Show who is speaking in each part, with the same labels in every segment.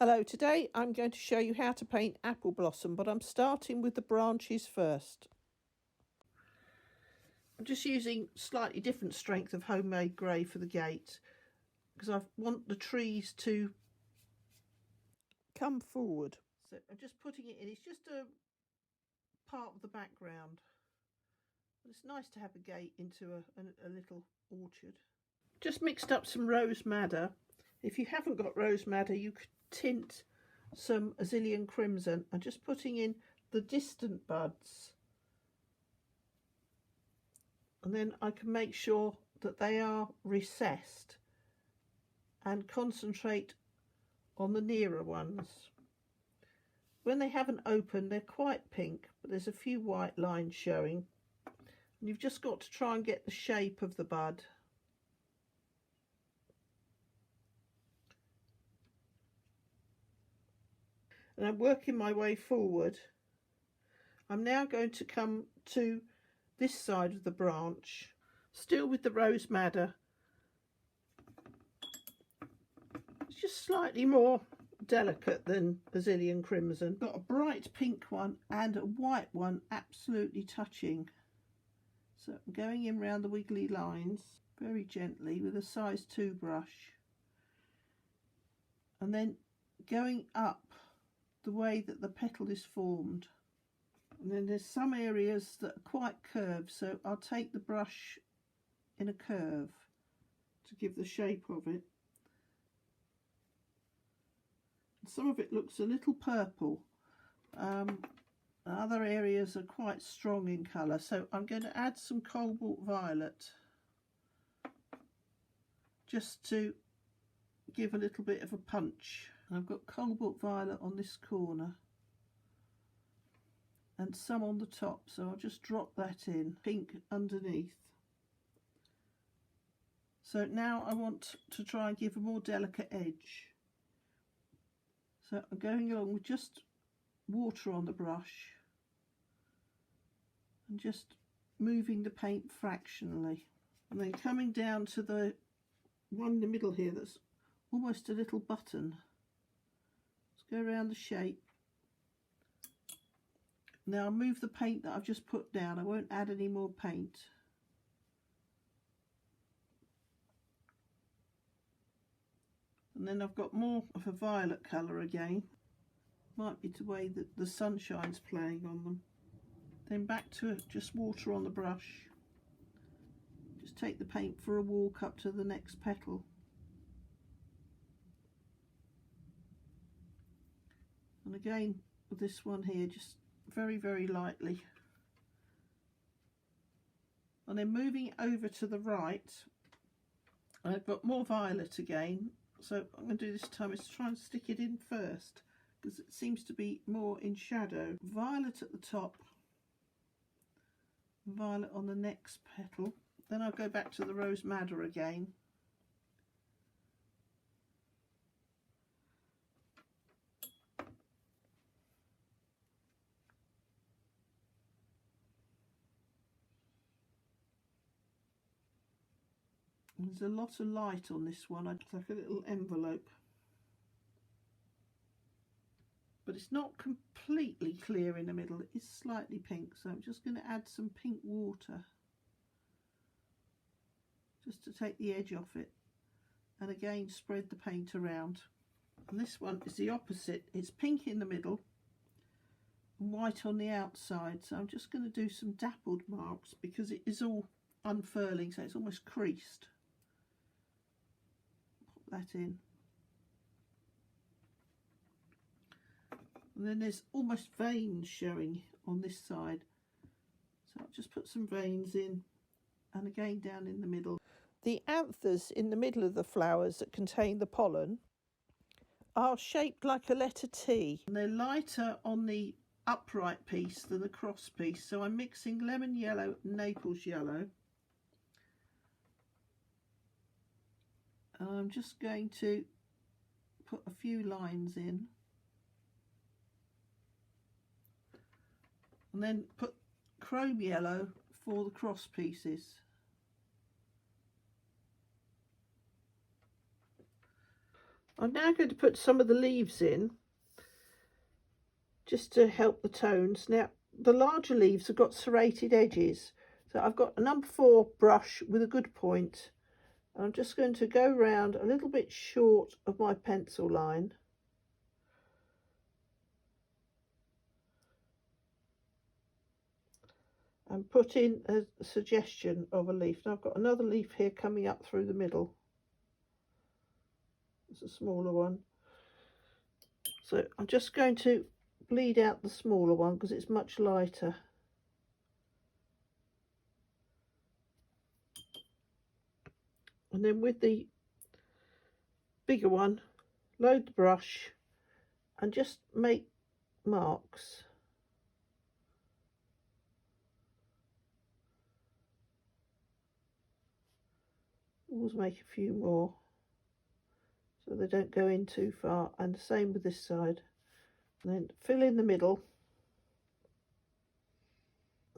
Speaker 1: Hello, today I'm going to show you how to paint apple blossom, but I'm starting with the branches first. I'm just using slightly different strength of homemade grey for the gate because I want the trees to come forward. So I'm just putting it in. It's just a part of the background. But it's nice to have a gate into a little orchard. Just mixed up some rose madder. If you haven't got rose madder, you could tint some Alizarin crimson. I'm just putting in the distant buds, and then I can make sure that they are recessed and concentrate on the nearer ones. When they haven't opened, they're quite pink, but there's a few white lines showing, and you've just got to try and get the shape of the bud. And I'm working my way forward. I'm now going to come to this side of the branch, still with the rose madder. It's just slightly more delicate than Alizarin crimson. Got a bright pink one and a white one absolutely touching. So I'm going in round the wiggly lines very gently with a size 2 brush, and then going up the way that the petal is formed. And then there's some areas that are quite curved, so I'll take the brush in a curve to give the shape of it. And some of it looks a little purple. Other areas are quite strong in colour, so I'm going to add some cobalt violet just to give a little bit of a punch. And I've got cobalt violet on this corner and some on the top, so I'll just drop that in, pink underneath. So now I want to try and give a more delicate edge. So I'm going along with just water on the brush and just moving the paint fractionally, and then coming down to the one in the middle here that's almost a little button. Let's go around the shape. Now I'll move the paint that I've just put down. I won't add any more paint. And then I've got more of a violet colour again. Might be the way that the sunshine's playing on them. Then back to just water on the brush. Just take the paint for a walk up to the next petal. And again with this one here, just very, very lightly. And then moving it over to the right, I've got more violet again. So what I'm going to do this time is try and stick it in first, because it seems to be more in shadow. Violet at the top, violet on the next petal. Then I'll go back to the rose madder again. There's a lot of light on this one. It's like a little envelope, but it's not completely clear in the middle. It is slightly pink, so I'm just going to add some pink water just to take the edge off it, and again spread the paint around. And this one is the opposite. It's pink in the middle and white on the outside, so I'm just going to do some dappled marks because it is all unfurling, so it's almost creased. Pop that in. And then there's almost veins showing on this side, so I'll just put some veins in, and again down in the middle. The anthers in the middle of the flowers that contain the pollen are shaped like a letter T, and they're lighter on the upright piece than the cross piece, so I'm mixing lemon yellow and Naples yellow, and I'm just going to put a few lines in, and then put chrome yellow for the cross pieces. I'm now going to put some of the leaves in, just to help the tones. Now, the larger leaves have got serrated edges, so I've got a number 4 brush with a good point. I'm just going to go round a little bit short of my pencil line. And put in a suggestion of a leaf. Now I've got another leaf here coming up through the middle. It's a smaller one. So I'm just going to bleed out the smaller one because it's much lighter. And then with the bigger one, load the brush and just make marks. Always make a few more so they don't go in too far, and the same with this side. And then fill in the middle.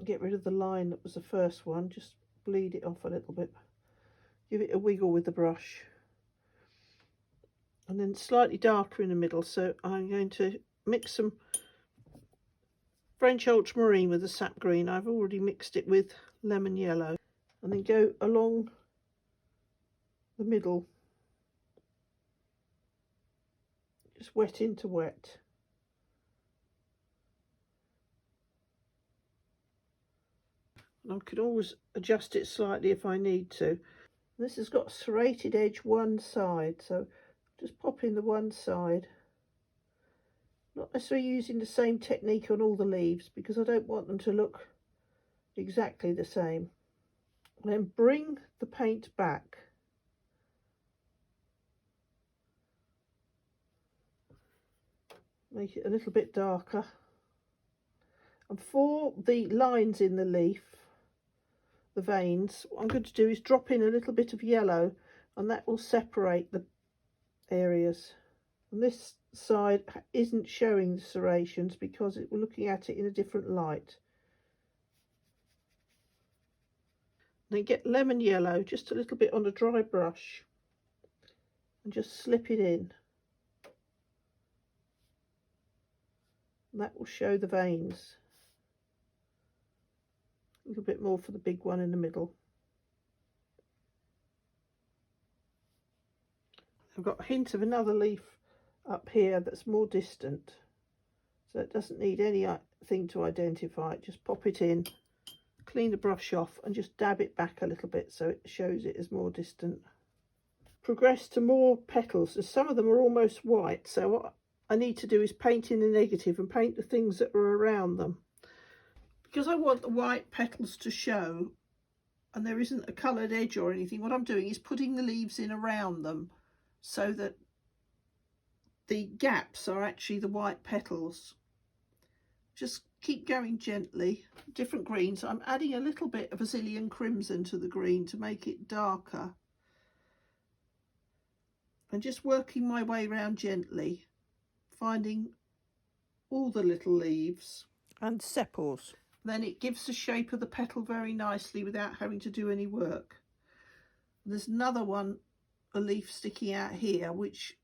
Speaker 1: Get rid of the line that was the first one, just bleed it off a little bit. Give it a wiggle with the brush. And then slightly darker in the middle, so I'm going to mix some French ultramarine with the sap green. I've already mixed it with lemon yellow. And then go along the middle, just wet into wet. And I can always adjust it slightly if I need to. This has got a serrated edge one side, so just pop in the one side. Not necessarily using the same technique on all the leaves because I don't want them to look exactly the same. And then bring the paint back. Make it a little bit darker. And for the lines in the leaf, the veins, what I'm going to do is drop in a little bit of yellow, and that will separate the areas. And this side isn't showing the serrations because we're looking at it in a different light. Then get lemon yellow, just a little bit on a dry brush, and just slip it in. And that will show the veins. A little bit more for the big one in the middle. I've got a hint of another leaf up here that's more distant, so it doesn't need anything to identify it. Just pop it in, clean the brush off, and just dab it back a little bit so it shows it as more distant. Progress to more petals, and some of them are almost white, so what I need to do is paint in the negative and paint the things that are around them. Because I want the white petals to show and there isn't a coloured edge or anything, what I'm doing is putting the leaves in around them so that the gaps are actually the white petals. Just keep going gently. Different greens. I'm adding a little bit of Alizarin crimson to the green to make it darker. And just working my way around gently, finding all the little leaves. And sepals. Then it gives the shape of the petal very nicely without having to do any work. There's another one, a leaf sticking out here, which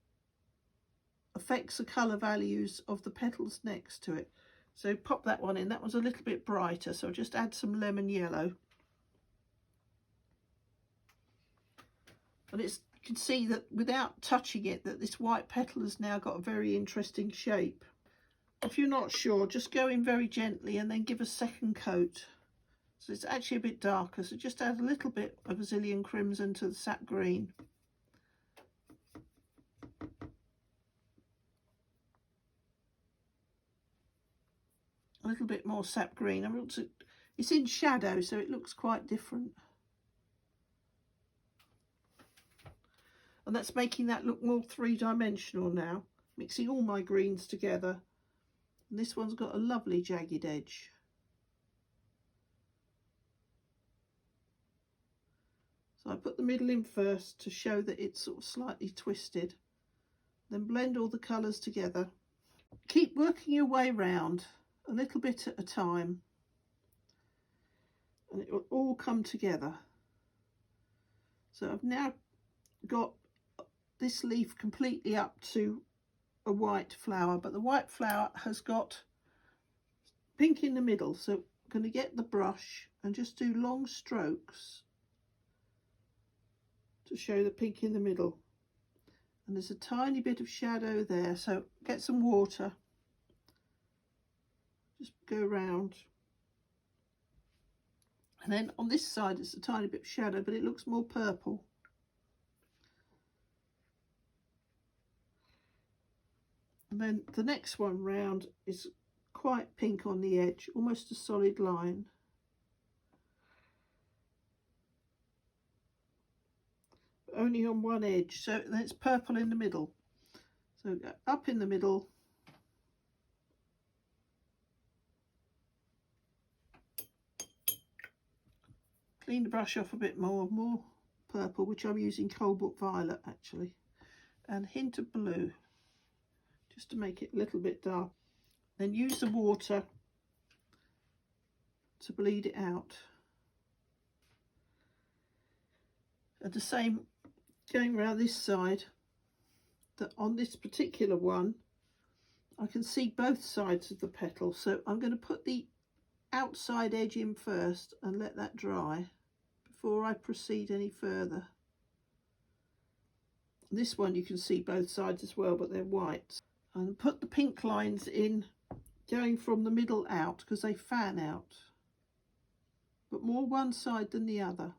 Speaker 1: affects the colour values of the petals next to it. So pop that one in. That one's a little bit brighter, so I'll just add some lemon yellow. And you can see that without touching it, that this white petal has now got a very interesting shape. If you're not sure, just go in very gently and then give a second coat. So it's actually a bit darker, so just add a little bit of Alizarin crimson to the sap green. A little bit more sap green. It's in shadow, so it looks quite different. And that's making that look more three-dimensional now. Mixing all my greens together. And this one's got a lovely jagged edge. So I put the middle in first to show that it's sort of slightly twisted. Then blend all the colours together. Keep working your way round a little bit at a time. And it will all come together. So I've now got this leaf completely up to a white flower, but the white flower has got pink in the middle, so I'm going to get the brush and just do long strokes to show the pink in the middle. And there's a tiny bit of shadow there, so get some water, just go around, and then on this side it's a tiny bit of shadow, but it looks more purple. And then the next one round is quite pink on the edge, almost a solid line. But only on one edge, so then it's purple in the middle. So up in the middle, clean the brush off a bit more purple, which I'm using Cobalt Violet actually, and hint of blue, just to make it a little bit dark. Then use the water to bleed it out. And the same going around this side, that on this particular one I can see both sides of the petal, so I'm going to put the outside edge in first and let that dry before I proceed any further. This one you can see both sides as well, but they're white. And put the pink lines in going from the middle out, because they fan out, but more one side than the other.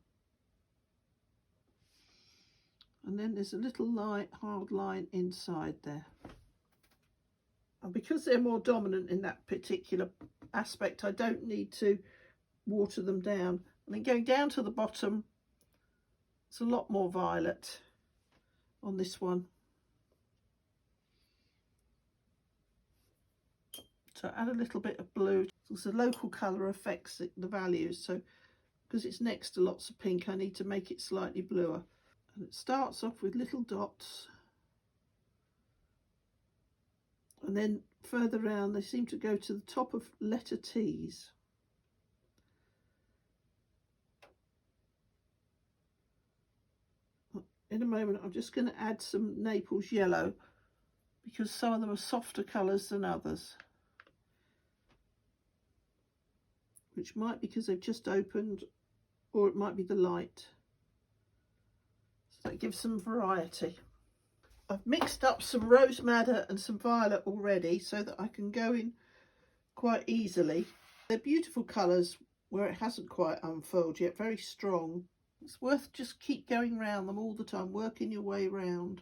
Speaker 1: And then there's a little light hard line inside there. And because they're more dominant in that particular aspect, I don't need to water them down. And then going down to the bottom, it's a lot more violet on this one. So add a little bit of blue. So the local colour affects the values. So because it's next to lots of pink, I need to make it slightly bluer. And it starts off with little dots. And then further round, they seem to go to the top of letter T's. In a moment, I'm just going to add some Naples yellow, because some of them are softer colours than others, which might be because they've just opened, or it might be the light. So that gives some variety. I've mixed up some rose madder and some violet already, so that I can go in quite easily. They're beautiful colours where it hasn't quite unfurled yet, very strong. It's worth just keep going round them all the time, working your way round.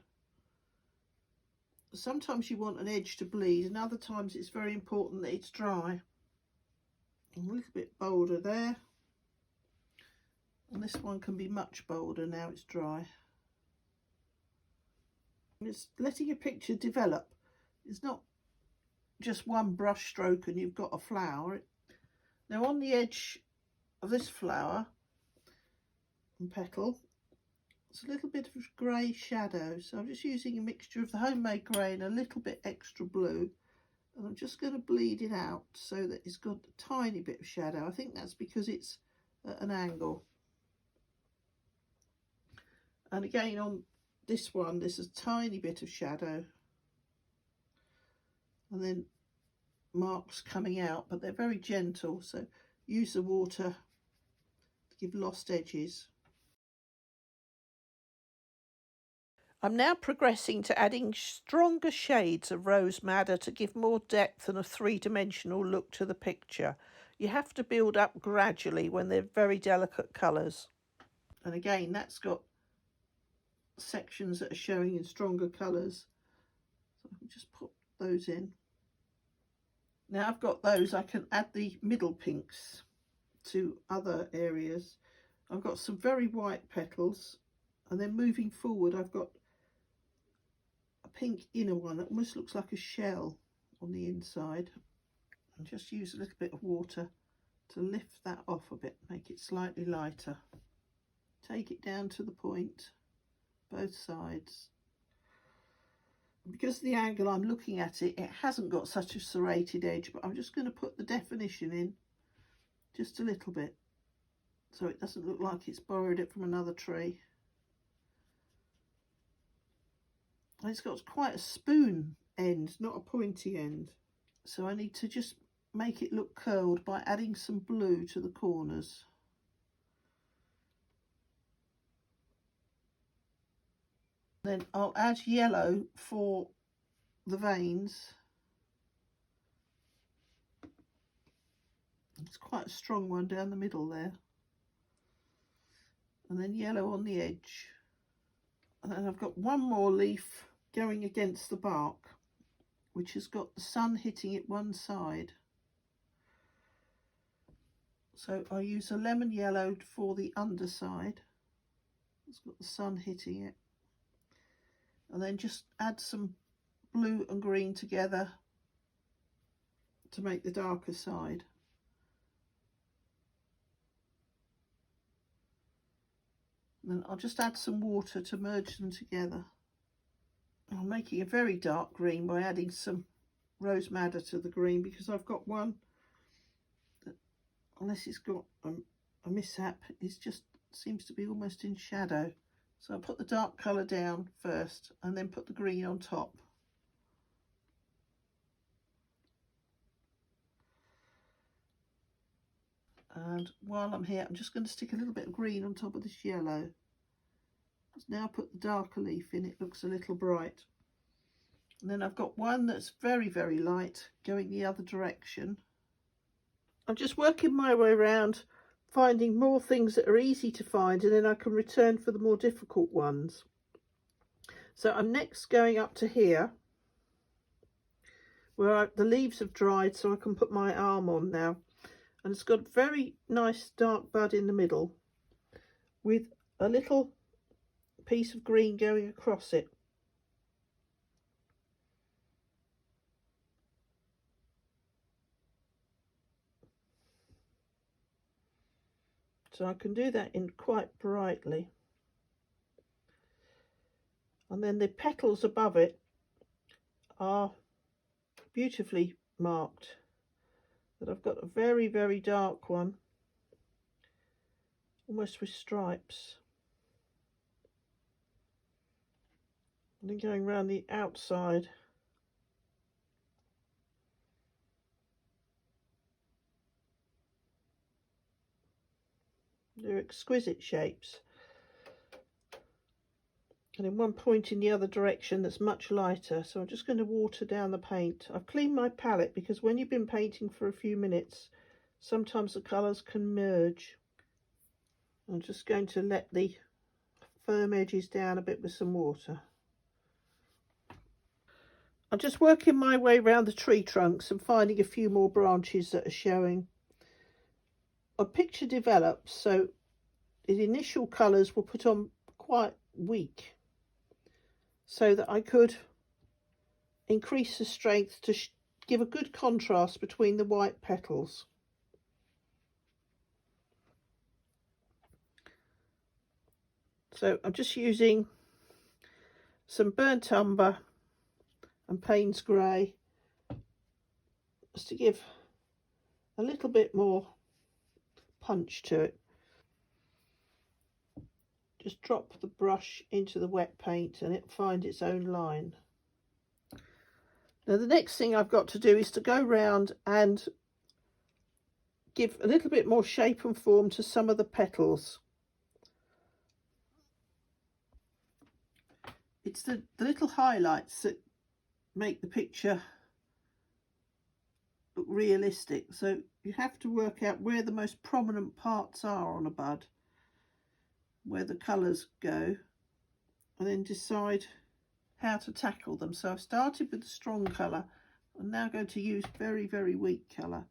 Speaker 1: Sometimes you want an edge to bleed, and other times it's very important that it's dry. A little bit bolder there. And this one can be much bolder now it's dry. It's letting your picture develop. It's not just one brush stroke and you've got a flower. Now on the edge of this flower and petal, it's a little bit of grey shadow, so I'm just using a mixture of the homemade grey and a little bit extra blue, and I'm just going to bleed it out so that it's got a tiny bit of shadow. I think that's because it's at an angle. And again on this one, there's a tiny bit of shadow, and then marks coming out, but they're very gentle, so use the water to give lost edges. I'm now progressing to adding stronger shades of rose madder to give more depth and a three-dimensional look to the picture. You have to build up gradually when they're very delicate colours. And again, that's got sections that are showing in stronger colours. So I can just put those in. Now I've got those, I can add the middle pinks to other areas. I've got some very white petals, and then moving forward I've got a pink inner one that almost looks like a shell on the inside, and just use a little bit of water to lift that off a bit, make it slightly lighter. Take it down to the point, both sides. Because of the angle I'm looking at it, it hasn't got such a serrated edge, but I'm just going to put the definition in just a little bit so it doesn't look like it's borrowed it from another tree. And it's got quite a spoon end, not a pointy end. So I need to just make it look curled by adding some blue to the corners. Then I'll add yellow for the veins. It's quite a strong one down the middle there. And then yellow on the edge. And then I've got one more leaf going against the bark, which has got the sun hitting it one side. So I use a lemon yellow for the underside. It's got the sun hitting it. And then just add some blue and green together to make the darker side. And then I'll just add some water to merge them together. I'm making a very dark green by adding some rose madder to the green, because I've got one that, unless it's got a mishap, it just seems to be almost in shadow. So I'll put the dark colour down first and then put the green on top. And while I'm here, I'm just going to stick a little bit of green on top of this yellow. Let's now put the darker leaf in, it looks a little bright. And then I've got one that's very, very light going the other direction. I'm just working my way around, finding more things that are easy to find, and then I can return for the more difficult ones. So I'm next going up to here, where the leaves have dried, so I can put my arm on now. And it's got a very nice dark bud in the middle with a little piece of green going across it. So I can do that in quite brightly. And then the petals above it are beautifully marked. But I've got a very, very dark one, almost with stripes. And then going around the outside. They're exquisite shapes. And in one point in the other direction that's much lighter. So I'm just going to water down the paint. I've cleaned my palette because when you've been painting for a few minutes, sometimes the colours can merge. I'm just going to let the firm edges down a bit with some water. I'm just working my way around the tree trunks and finding a few more branches that are showing. A picture develops, so the initial colours were put on quite weak, so that I could increase the strength to give a good contrast between the white petals. So I'm just using some burnt umber and Paynes grey just to give a little bit more punch to it. Just drop the brush into the wet paint and it'll find its own line. Now the next thing I've got to do is to go round and give a little bit more shape and form to some of the petals. It's the little highlights that make the picture look realistic. So you have to work out where the most prominent parts are on a bud, where the colours go, and then decide how to tackle them. So I've started with a strong colour. I'm now going to use very, very weak colour.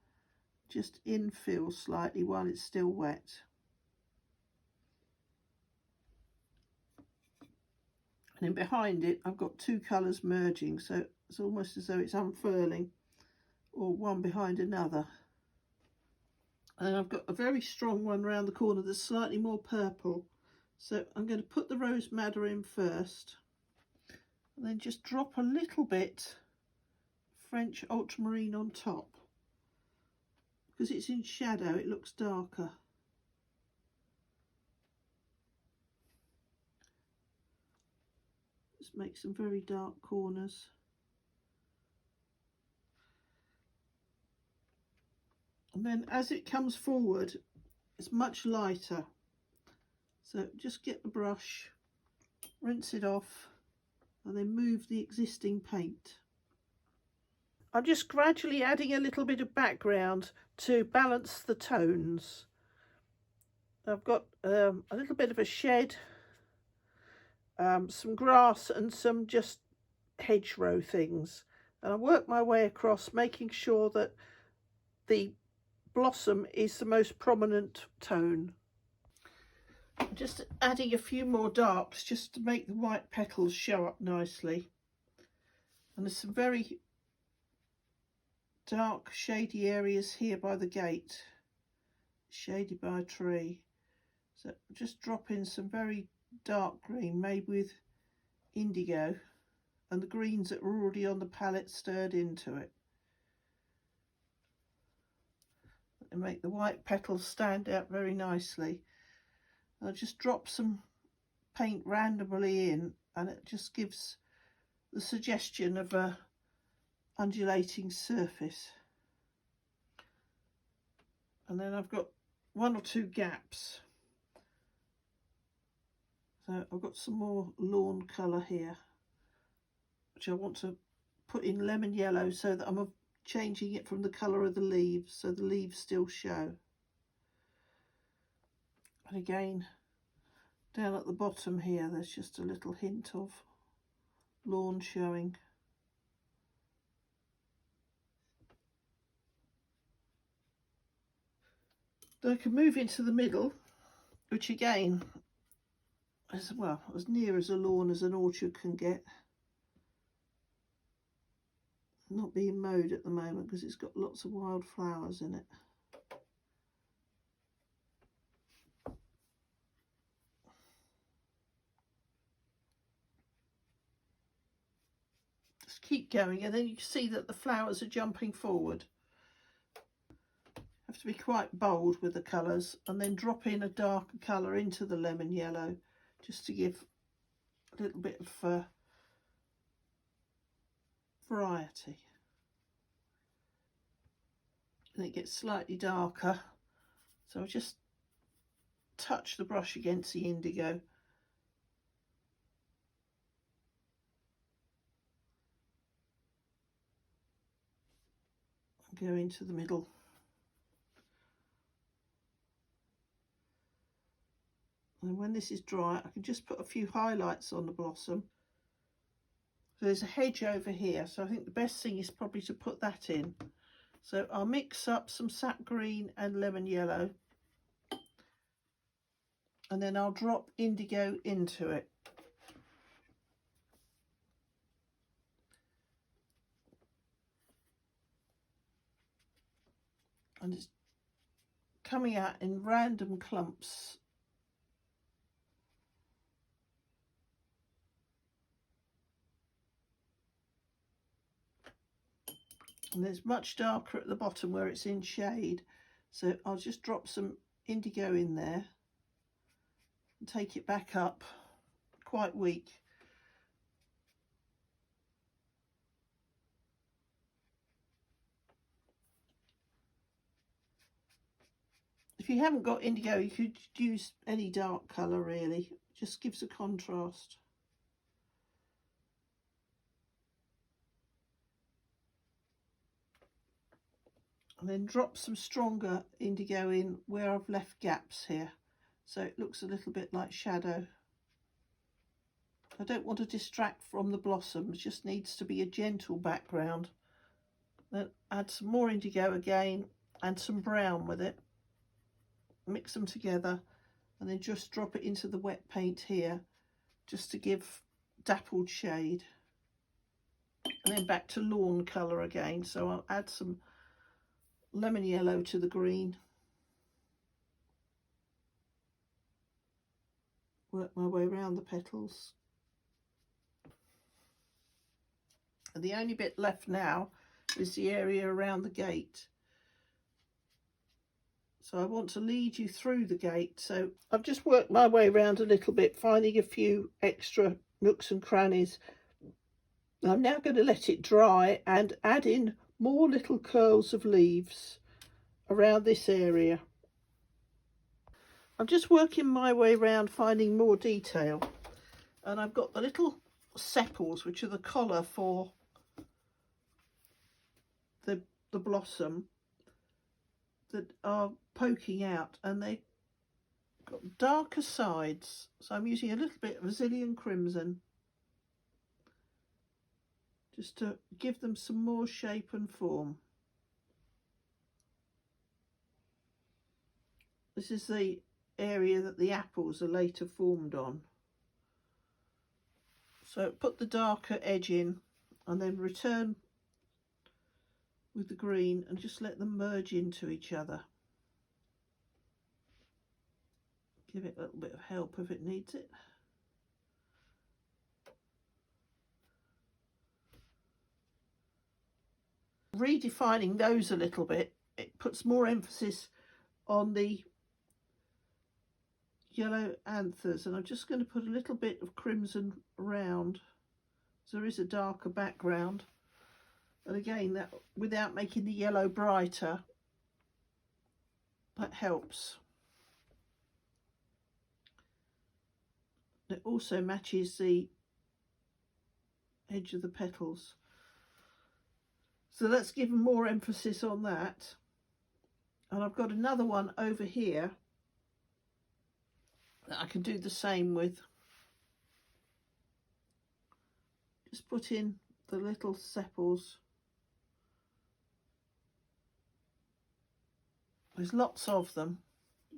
Speaker 1: Just infill slightly while it's still wet. And then behind it, I've got two colours merging, so it's almost as though it's unfurling, or one behind another. And I've got a very strong one round the corner that's slightly more purple. So I'm going to put the rose madder in first, and then just drop a little bit French ultramarine on top. Because it's in shadow, it looks darker. Just make some very dark corners. And then as it comes forward, it's much lighter. So just get the brush, rinse it off, and then move the existing paint. I'm just gradually adding a little bit of background to balance the tones. I've got a little bit of a shed, some grass and some just hedgerow things. And I work my way across, making sure that the blossom is the most prominent tone. I'm just adding a few more darks just to make the white petals show up nicely. And there's some very dark shady areas here by the gate, shaded by a tree. So just drop in some very dark green made with indigo, and the greens that were already on the palette stirred into it. And make the white petals stand out very nicely. I'll just drop some paint randomly in, and it just gives the suggestion of a undulating surface. And then I've got one or two gaps. So I've got some more lawn colour here, which I want to put in lemon yellow so that I'm changing it from the colour of the leaves, so the leaves still show. And again, down at the bottom here, there's just a little hint of lawn showing. Then I can move into the middle, which again, as well, as near as a lawn as an orchard can get. Not being mowed at the moment because it's got lots of wild flowers in it. Just keep going, and then you can see that the flowers are jumping forward. Have to be quite bold with the colours, and then drop in a darker colour into the lemon yellow just to give a little bit of variety. And it gets slightly darker, so I just touch the brush against the indigo. And go into the middle. And when this is dry, I can just put a few highlights on the blossom. So there's a hedge over here, so I think the best thing is probably to put that in. So I'll mix up some sap green and lemon yellow, and then I'll drop indigo into it. And it's coming out in random clumps. And there's much darker at the bottom where it's in shade, so I'll just drop some indigo in there and take it back up, quite weak. If you haven't got indigo, you could use any dark colour really, it just gives a contrast. And then drop some stronger indigo in where I've left gaps here, so it looks a little bit like shadow. I don't want to distract from the blossom, it just needs to be a gentle background. Then add some more indigo again and some brown with it. Mix them together and then just drop it into the wet paint here just to give dappled shade. And then back to lawn colour again, so I'll add some lemon yellow to the green. Work my way around the petals. And the only bit left now is the area around the gate. So I want to lead you through the gate. So I've just worked my way around a little bit, finding a few extra nooks and crannies. I'm now going to let it dry and add in more little curls of leaves around this area. I'm just working my way around finding more detail, and I've got the little sepals, which are the collar for the blossom, that are poking out, and they've got darker sides, so I'm using a little bit of Alizarin crimson just to give them some more shape and form. This is the area that the apples are later formed on. So put the darker edge in and then return with the green and just let them merge into each other. Give it a little bit of help if it needs it. Redefining those a little bit, it puts more emphasis on the yellow anthers, and I'm just going to put a little bit of crimson around, so there is a darker background. And again, that without making the yellow brighter, that helps. It also matches the edge of the petals, so let's give more emphasis on that. And I've got another one over here that I can do the same with. Just put in the little sepals. There's lots of them,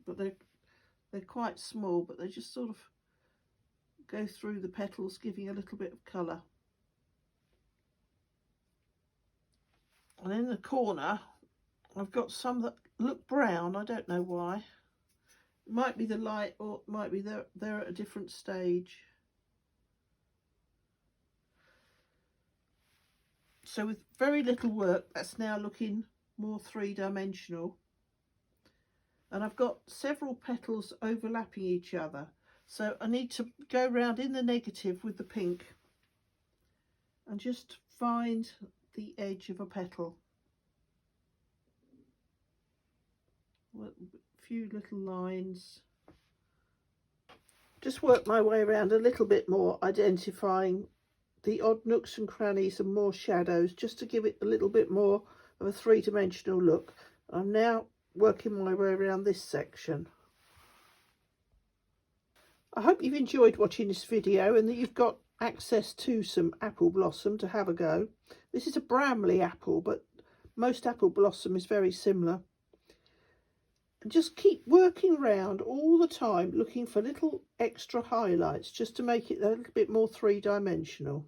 Speaker 1: but they're quite small, but they just sort of go through the petals, giving a little bit of colour. And in the corner, I've got some that look brown. I don't know why. It might be the light, or it might be they're at a different stage. So with very little work, that's now looking more three-dimensional. And I've got several petals overlapping each other, so I need to go around in the negative with the pink and just find the edge of a petal. A few little lines. Just work my way around a little bit more, identifying the odd nooks and crannies and more shadows, just to give it a little bit more of a three-dimensional look. I'm now working my way around this section. I hope you've enjoyed watching this video and that you've got access to some apple blossom to have a go. This is a Bramley apple, but most apple blossom is very similar. And just keep working around all the time, looking for little extra highlights just to make it a little bit more three-dimensional.